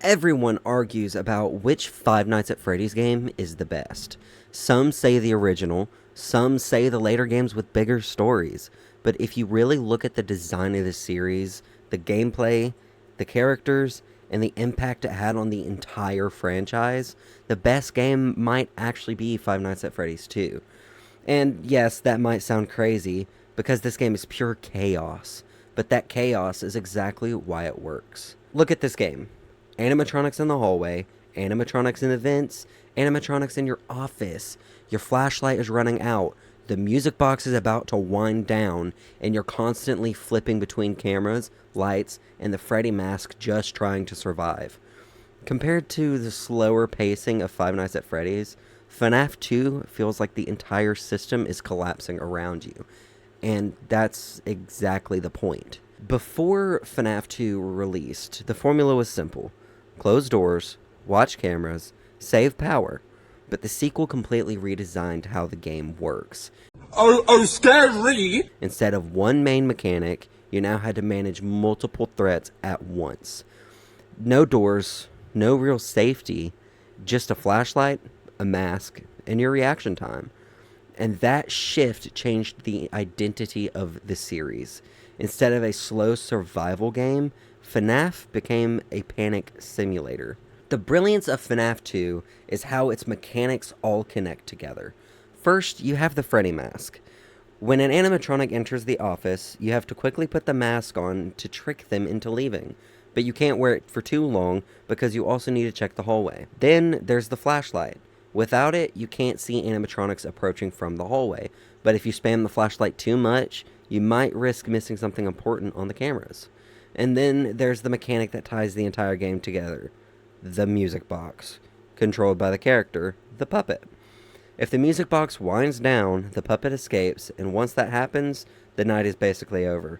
Everyone argues about which Five Nights at Freddy's game is the best. Some say the original, some say the later games with bigger stories. But if you really look at the design of the series, the gameplay, the characters, and the impact it had on the entire franchise, the best game might actually be Five Nights at Freddy's 2. And yes, that might sound crazy, because this game is pure chaos. But that chaos is exactly why it works. Look at this game. Animatronics in the hallway, animatronics in the vents, animatronics in your office. Your flashlight is running out, the music box is about to wind down, and you're constantly flipping between cameras, lights, and the Freddy mask just trying to survive. Compared to the slower pacing of Five Nights at Freddy's, FNAF 2 feels like the entire system is collapsing around you, and that's exactly the point. Before FNAF 2 released, the formula was simple. Close doors, watch cameras, save power, but the sequel completely redesigned how the game works. Oh, scary! Instead of one main mechanic, you now had to manage multiple threats at once. No doors, no real safety, just a flashlight, a mask, and your reaction time. And that shift changed the identity of the series. Instead of a slow survival game, FNAF became a panic simulator. The brilliance of FNAF 2 is how its mechanics all connect together. First, you have the Freddy mask. When an animatronic enters the office, you have to quickly put the mask on to trick them into leaving. But you can't wear it for too long because you also need to check the hallway. Then there's the flashlight. Without it, you can't see animatronics approaching from the hallway. But if you spam the flashlight too much, you might risk missing something important on the cameras. And then there's the mechanic that ties the entire game together. The music box, controlled by the character, the puppet. If the music box winds down, the puppet escapes, and once that happens, the night is basically over.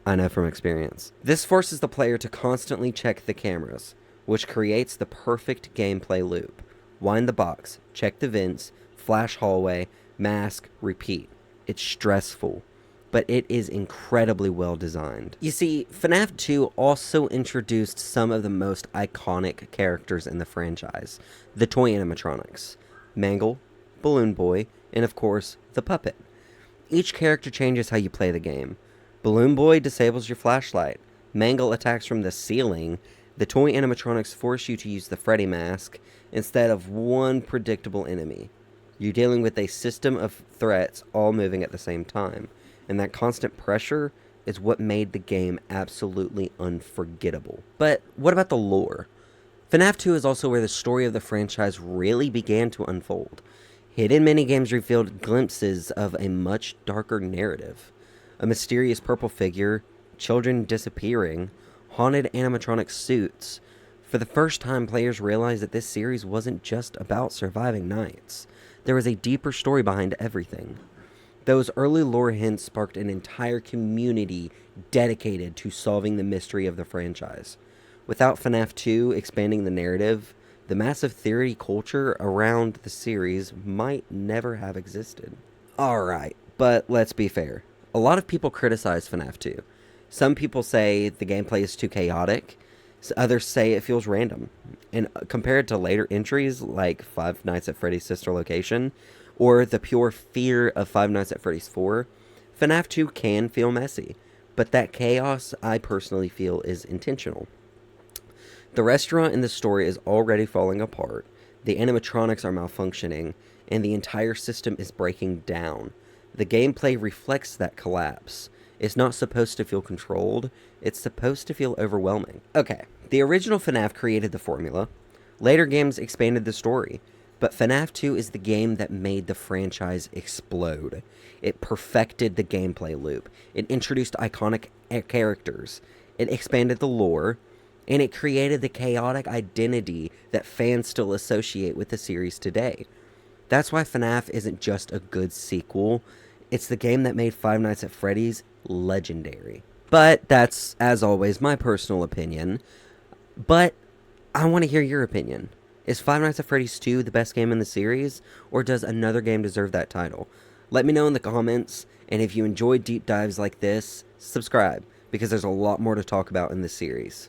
I know from experience. This forces the player to constantly check the cameras, which creates the perfect gameplay loop. Wind the box, check the vents, flash hallway, mask, repeat. It's stressful, but it is incredibly well designed. You see, FNAF 2 also introduced some of the most iconic characters in the franchise. The toy animatronics, Mangle, Balloon Boy, and of course, the puppet. Each character changes how you play the game. Balloon Boy disables your flashlight. Mangle attacks from the ceiling. The toy animatronics force you to use the Freddy mask instead of one predictable enemy. You're dealing with a system of threats all moving at the same time. And that constant pressure is what made the game absolutely unforgettable. But what about the lore? FNAF 2 is also where the story of the franchise really began to unfold. Hidden minigames revealed glimpses of a much darker narrative. A mysterious purple figure, children disappearing, haunted animatronic suits. For the first time, players realized that this series wasn't just about surviving nights. There was a deeper story behind everything. Those early lore hints sparked an entire community dedicated to solving the mystery of the franchise. Without FNAF 2 expanding the narrative, the massive theory culture around the series might never have existed. Alright, but let's be fair. A lot of people criticize FNAF 2. Some people say the gameplay is too chaotic, others say it feels random. And compared to later entries like Five Nights at Freddy's Sister Location, or the pure fear of Five Nights at Freddy's 4, FNAF 2 can feel messy, but that chaos I personally feel is intentional. The restaurant in the story is already falling apart, the animatronics are malfunctioning, and the entire system is breaking down. The gameplay reflects that collapse. It's not supposed to feel controlled, it's supposed to feel overwhelming. Okay, the original FNAF created the formula. Later games expanded the story. But FNAF 2 is the game that made the franchise explode. It perfected the gameplay loop. It introduced iconic characters. It expanded the lore. And it created the chaotic identity that fans still associate with the series today. That's why FNAF isn't just a good sequel. It's the game that made Five Nights at Freddy's legendary. But that's, as always, my personal opinion. But I want to hear your opinion. Is Five Nights at Freddy's 2 the best game in the series, or does another game deserve that title? Let me know in the comments, and if you enjoy deep dives like this, subscribe, because there's a lot more to talk about in this series.